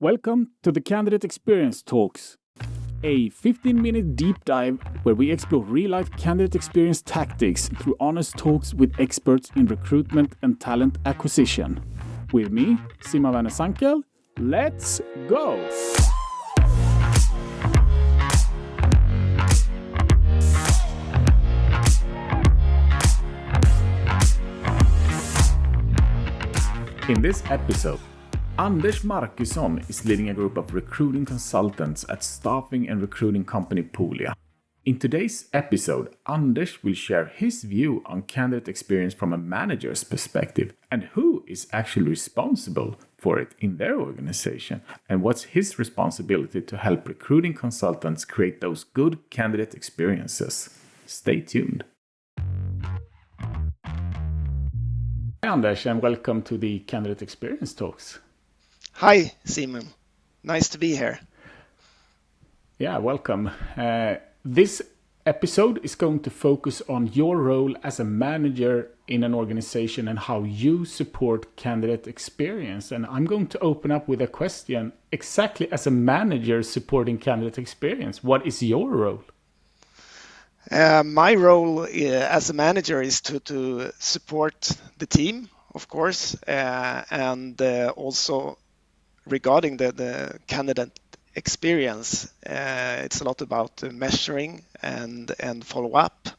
Welcome to the Candidate Experience Talks, a 15-minute deep dive where we explore real-life candidate experience tactics through honest talks with experts in recruitment and talent acquisition. With me, Sima Werner-Sankel, let's go! In this episode, Anders Marcusson is leading a group of recruiting consultants at staffing and recruiting company Poolia. In today's episode, Anders will share his view on candidate experience from a manager's perspective and who is actually responsible for it in their organization and what's his responsibility to help recruiting consultants create those good candidate experiences. Stay tuned. Hi Anders, and welcome to the Candidate Experience Talks. Hi, Simon. Nice to be here. Yeah, welcome. This episode is going to focus on your role as a manager in an organization and how you support candidate experience. And I'm going to open up with a question. Exactly as a manager supporting candidate experience, what is your role? My role as a manager is to support the team, of course, and also regarding the candidate experience, it's a lot about measuring and follow up.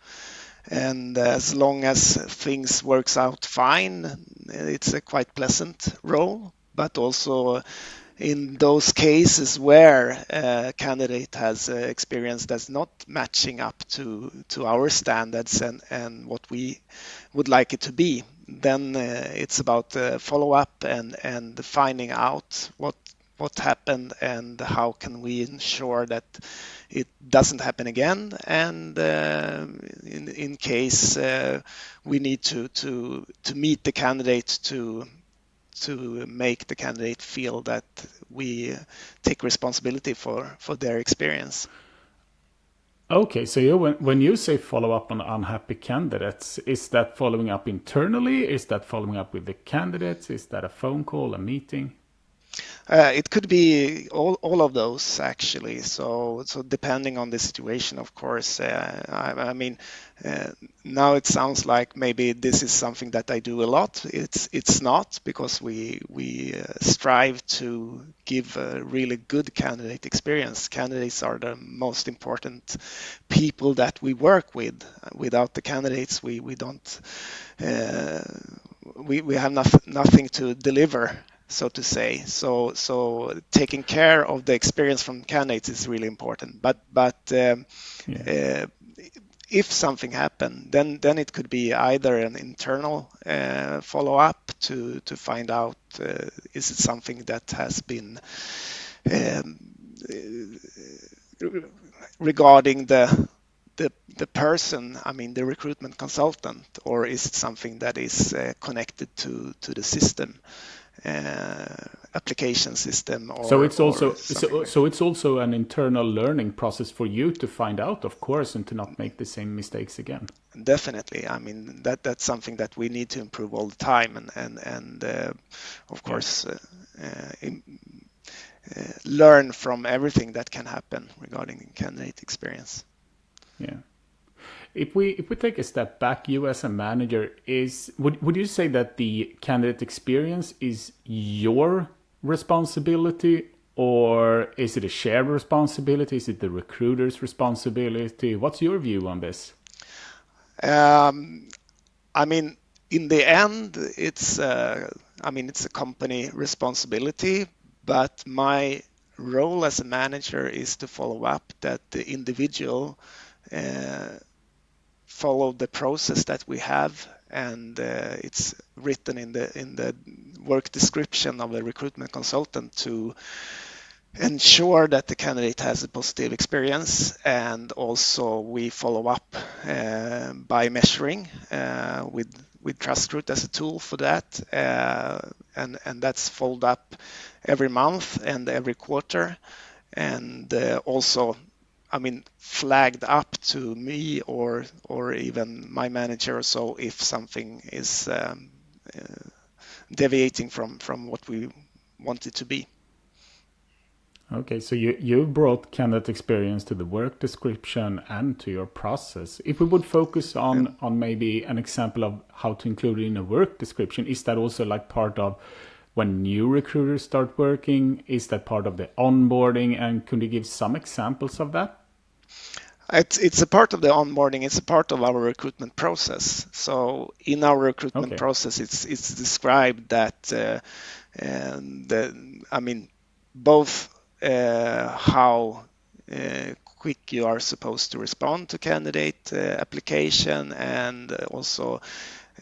And as long as things works out fine, it's a quite pleasant role. But also in those cases where a candidate has experience that's not matching up to our standards and what we would like it to be, then it's about follow up and finding out what happened and how can we ensure that it doesn't happen again, and in case we need to meet the candidate to make the candidate feel that we take responsibility for their experience. Okay, so when you say follow up on unhappy candidates, is that following up internally? Is that following up with the candidates? Is that a phone call, a meeting? It could be all of those actually. So depending on the situation, of course. I mean, now it sounds like maybe this is something that I do a lot. It's not, because we strive to give a really good candidate experience. Candidates are the most important people that we work with. Without the candidates, we don't we have nothing to deliver, so to say. So taking care of the experience from candidates is really important. But if something happened, then it could be either an internal follow-up to find out is it something that has been regarding the person, I mean the recruitment consultant, or is it something that is connected to the system, application system, or so it's also so it's also an internal learning process for you to find out, of course, and to not make the same mistakes again. Definitely. I mean that's something that we need to improve all the time, and of course learn from everything that can happen regarding candidate experience. Yeah. If we take a step back, you as a manager, would you say that the candidate experience is your responsibility, or is it a shared responsibility? Is it the recruiter's responsibility? What's your view on this? I mean, in the end, it's a company responsibility, but my role as a manager is to follow up that the individual follow the process that we have, and it's written in the work description of a recruitment consultant to ensure that the candidate has a positive experience. And also we follow up by measuring with TrustRoot as a tool for that, and that's followed up every month and every quarter, and also flagged up to me or even my manager or so if something is deviating from what we want it to be. Okay, so you brought candidate experience to the work description and to your process. If we would focus on maybe an example of how to include it in a work description, is that also like part of when new recruiters start working? Is that part of the onboarding? And could you give some examples of that? It's a part of the onboarding. It's a part of our recruitment process. So in our recruitment Okay. process, it's described that I mean, both how quick you are supposed to respond to candidate application, and also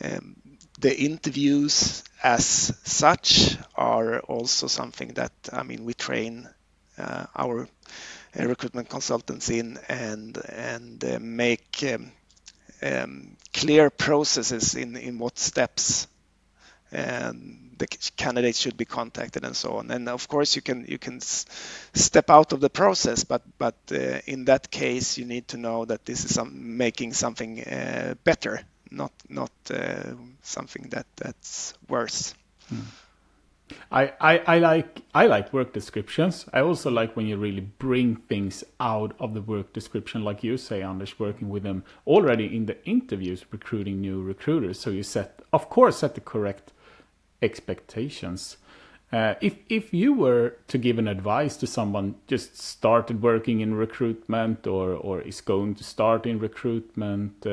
um, the interviews as such are also something that, I mean, we train our recruitment consultants in, and make clear processes in what steps the candidates should be contacted and so on. And of course, you can step out of the process, but in that case, you need to know that this is making something better, not something that's worse. I like work descriptions. I also like when you really bring things out of the work description, like you say, Anders, working with them already in the interviews, recruiting new recruiters. So you set the correct expectations. If you were to give an advice to someone just started working in recruitment or is going to start in recruitment,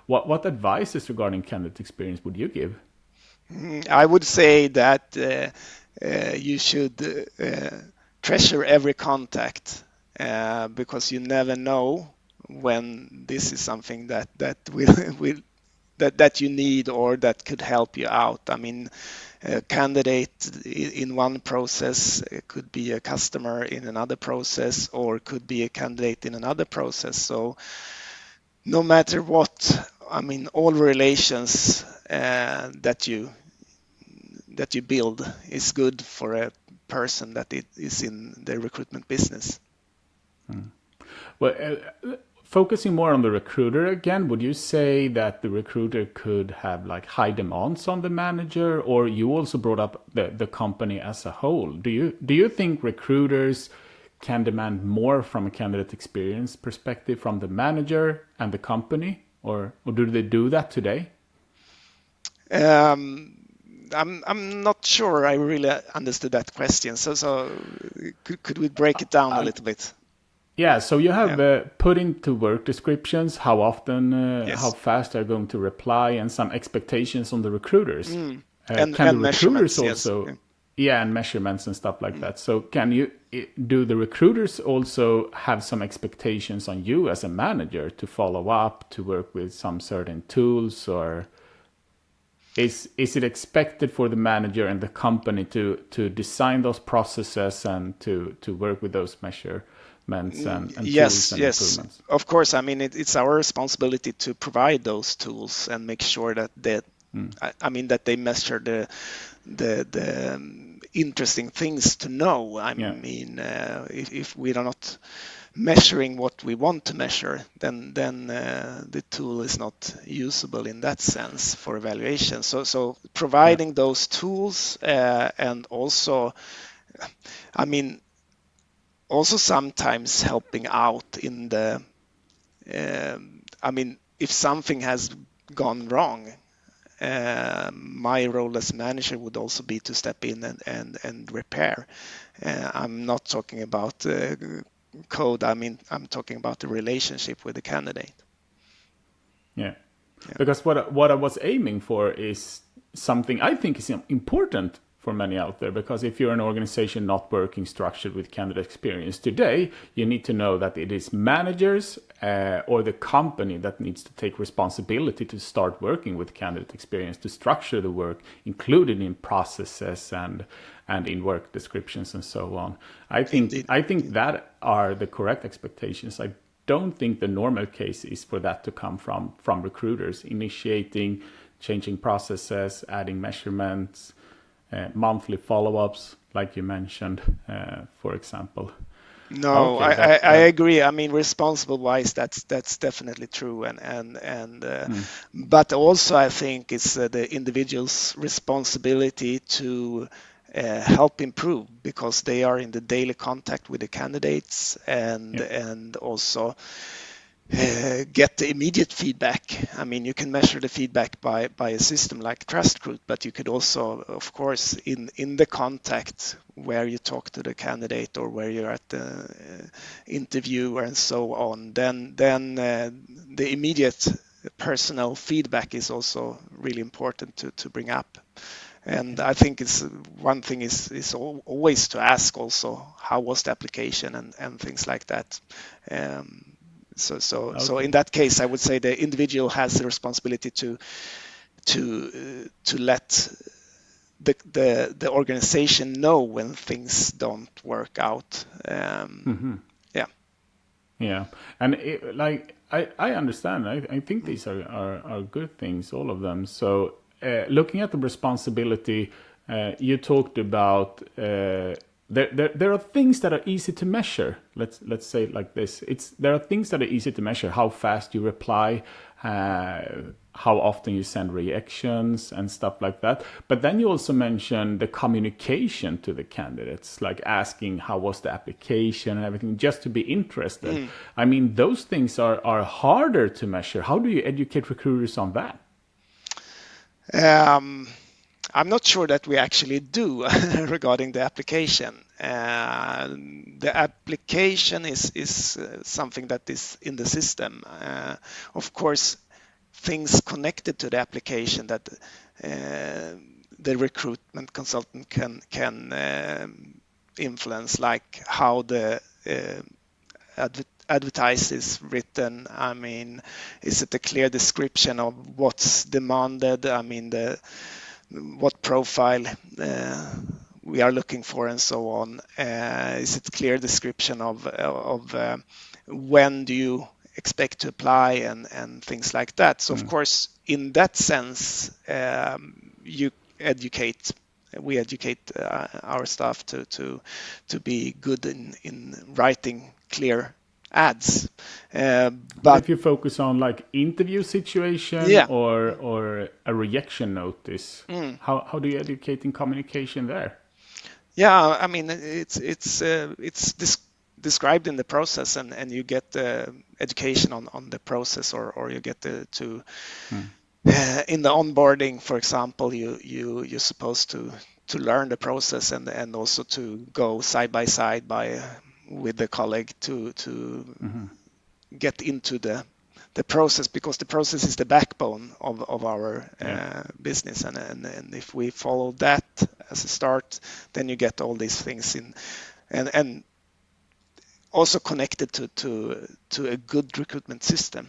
what advices regarding candidate experience would you give? I would say that you should treasure every contact, because you never know when this is something that will that you need or that could help you out. I mean, a candidate in one process could be a customer in another process, or could be a candidate in another process. So no matter what, I mean, all relations that you build is good for a person that it is in the recruitment business. Well, focusing more on the recruiter again, would you say that the recruiter could have like high demands on the manager, or you also brought up the company as a whole? Do you think recruiters can demand more from a candidate experience perspective from the manager and the company, or do they do that today? I'm not sure I really understood that question. So could we break it down a little bit? Yeah, so you have Yeah. put into work descriptions how often, how Yes. fast they're going to reply, and some expectations on the recruiters. Can the And recruiters measurements, yes. also, Yeah. yeah, and measurements and stuff like that. So do the recruiters also have some expectations on you as a manager to follow up, to work with some certain tools, or is it expected for the manager and the company to design those processes and to work with those measurements and tools Yes, and yes. improvements? Of course, I mean, it's our responsibility to provide those tools and make sure I mean, that they measure the interesting things to know. I Yeah. mean, if we are not measuring what we want to measure, then the tool is not usable in that sense for evaluation. So Yeah. providing those tools, and also, I mean, also sometimes helping out in the, I mean, if something has gone wrong, my role as manager would also be to step in and repair. I'm not talking about code. I mean, I'm talking about the relationship with the candidate. Yeah. Yeah. Because what I was aiming for is something I think is important for many out there. Because if you're an organization not working structured with candidate experience today, you need to know that it is managers or the company that needs to take responsibility to start working with candidate experience, to structure the work, included in processes and in work descriptions and so on. Indeed. I think that are the correct expectations. I don't think the normal case is for that to come from recruiters initiating, changing processes, adding measurements, monthly follow-ups, like you mentioned, for example. No, Okay, I that agree. I mean, responsible wise, that's definitely true, and but also I think it's the individual's responsibility to help improve, because they are in the daily contact with the candidates, and Yeah. and also get the immediate feedback. I mean, you can measure the feedback by a system like TrustRoot, but you could also, of course, in the contact where you talk to the candidate or where you're at the interview and so on, then the immediate personal feedback is also really important to bring up. And I think it's one thing is always to ask also, how was the application, and things like that. So in Okay. that case, I would say the individual has the responsibility to let the organization know when things don't work out. Yeah. Yeah, and like I understand. I think these are good things, all of them. So looking at the responsibility, you talked about there are things that are easy to measure. Let's say it like this. There are things that are easy to measure: how fast you reply, how often you send reactions and stuff like that. But then you also mentioned the communication to the candidates, like asking how was the application and everything, just to be interested. I mean, those things are harder to measure. How do you educate recruiters on that? I'm not sure that we actually do regarding the application. The application is something that is in the system. Of course, things connected to the application that the recruitment consultant can influence, like how the advertise is written. I mean, is it a clear description of what's demanded? I mean, what profile we are looking for, and so on. Is it clear description of when do you expect to apply, and things like that. So of course, in that sense, you educate we educate our staff to be good in writing clear ads. But But if you focus on like interview situation yeah, or a rejection notice, how do you educate in communication there? yeah, I mean, it's described in the process, and you get education on the process, or you get to in the onboarding, for example, you're supposed to learn the process, and also to go side by side with the colleague to get into the process, because the process is the backbone of our Yeah. business, and if we follow that as a start, then you get all these things in, and also connected to a good recruitment system,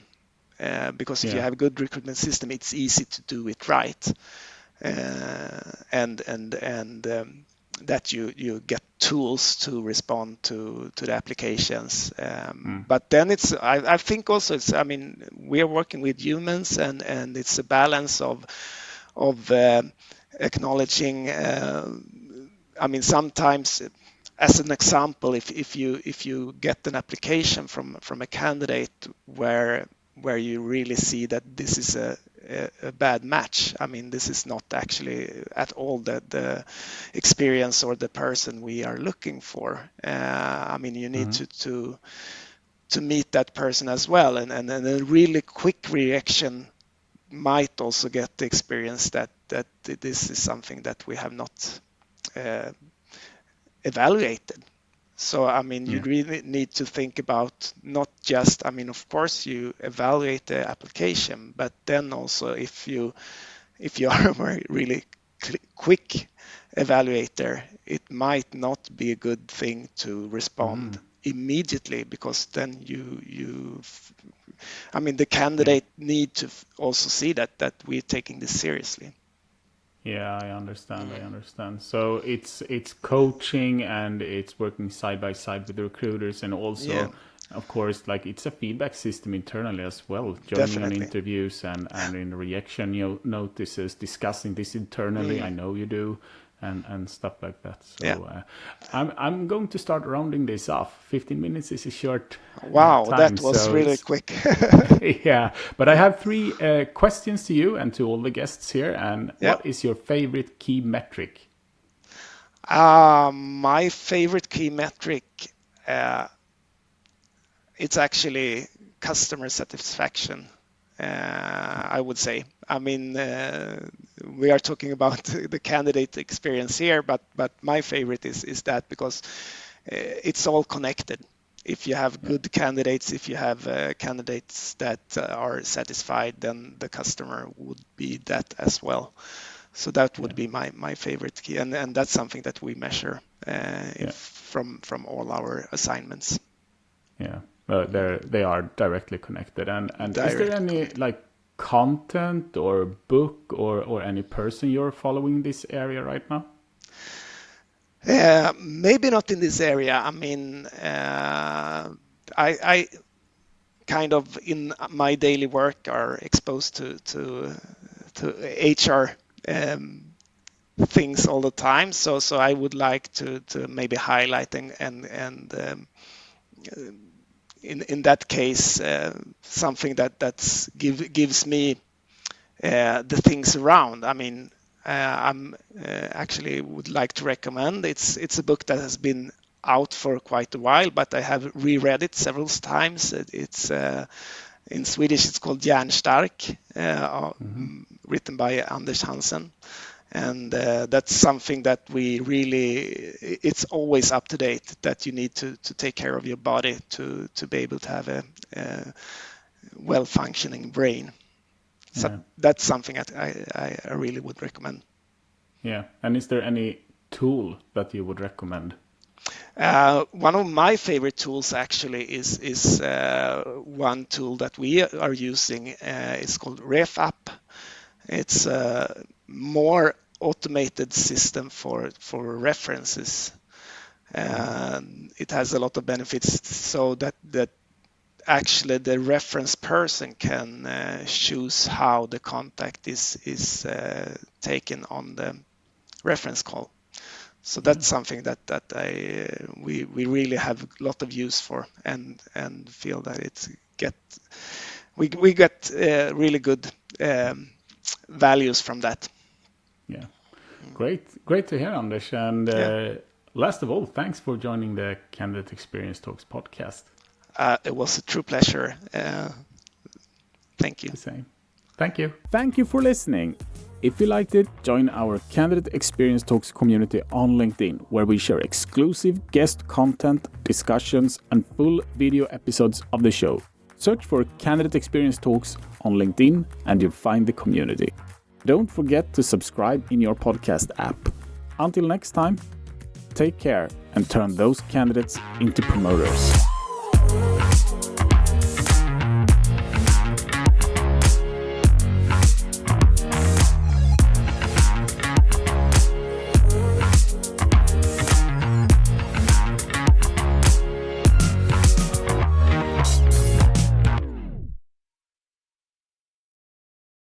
because if you Yeah. have a good recruitment system, it's easy to do it right, and that you get tools to respond to the applications. But then I think also I mean, we are working with humans, and it's a balance of acknowledging. I mean, sometimes, as an example, if you get an application from a candidate where you really see that this is a bad match. I mean, this is not actually at all the experience or the person we are looking for. I mean, you need to meet that person as well, and a really quick reaction might also get the experience that this is something that we have not evaluated. So, I mean, you Yeah. really need to think about not just, I mean, of course, you evaluate the application, but then also if you are a very really quick evaluator, it might not be a good thing to respond immediately, because then I mean, the Yeah. candidate need to also see that we're taking this seriously. Yeah, I understand. I understand. So it's coaching and it's working side by side with the recruiters, and Yeah, also, of course, like it's a feedback system internally as well, joining on definitely. interviews and in reaction notices, discussing this internally. I know you do, and stuff like that. Yeah. So I'm going to start rounding this off. 15 minutes is a short Wow, time, that was so really it's quick. yeah, but I have three questions to you and to all the guests here. And Yeah. what is your favorite key metric? My favorite key metric, it's actually customer satisfaction. I would say. I mean, we are talking about the candidate experience here, but my favorite is that because it's all connected. If you have good candidates, if you have candidates that are satisfied, then the customer would be that as well. So that would be my favorite key, and that's something that we measure from all our assignments. Yeah, they are directly connected. And is there any like content or book or any person you're following in this area right now? Maybe not in this area. I mean, I kind of in my daily work are exposed to HR things all the time. So I would like to maybe highlight and in that case something that gives me the things around. I mean, I'm actually would like to recommend. It's a book that has been out for quite a while, but I have reread it several times. It's in Swedish it's called Järnstark, written by Anders Hansen. And that's something that we really, it's always up to date, that you need to take care of your body to be able to have a well-functioning brain. So that's something that I really would recommend. Yeah, and is there any tool that you would recommend? One of my favorite tools actually is one tool that we are using. It's called RefApp. It's a more automated system for references. It has a lot of benefits, so that actually the reference person can choose how the contact is taken on the reference call. So that's something that we really have a lot of use for, and feel that we get really good values from that. Yeah, great to hear, Anders. And last of all, thanks for joining the Candidate Experience Talks podcast. It was a true pleasure. Thank you. Same. Thank you. Thank you for listening. If you liked it, join our Candidate Experience Talks community on LinkedIn, where we share exclusive guest content, discussions, and full video episodes of the show. Search for Candidate Experience Talks on LinkedIn and you'll find the community. Don't forget to subscribe in your podcast app. Until next time, take care and turn those candidates into promoters.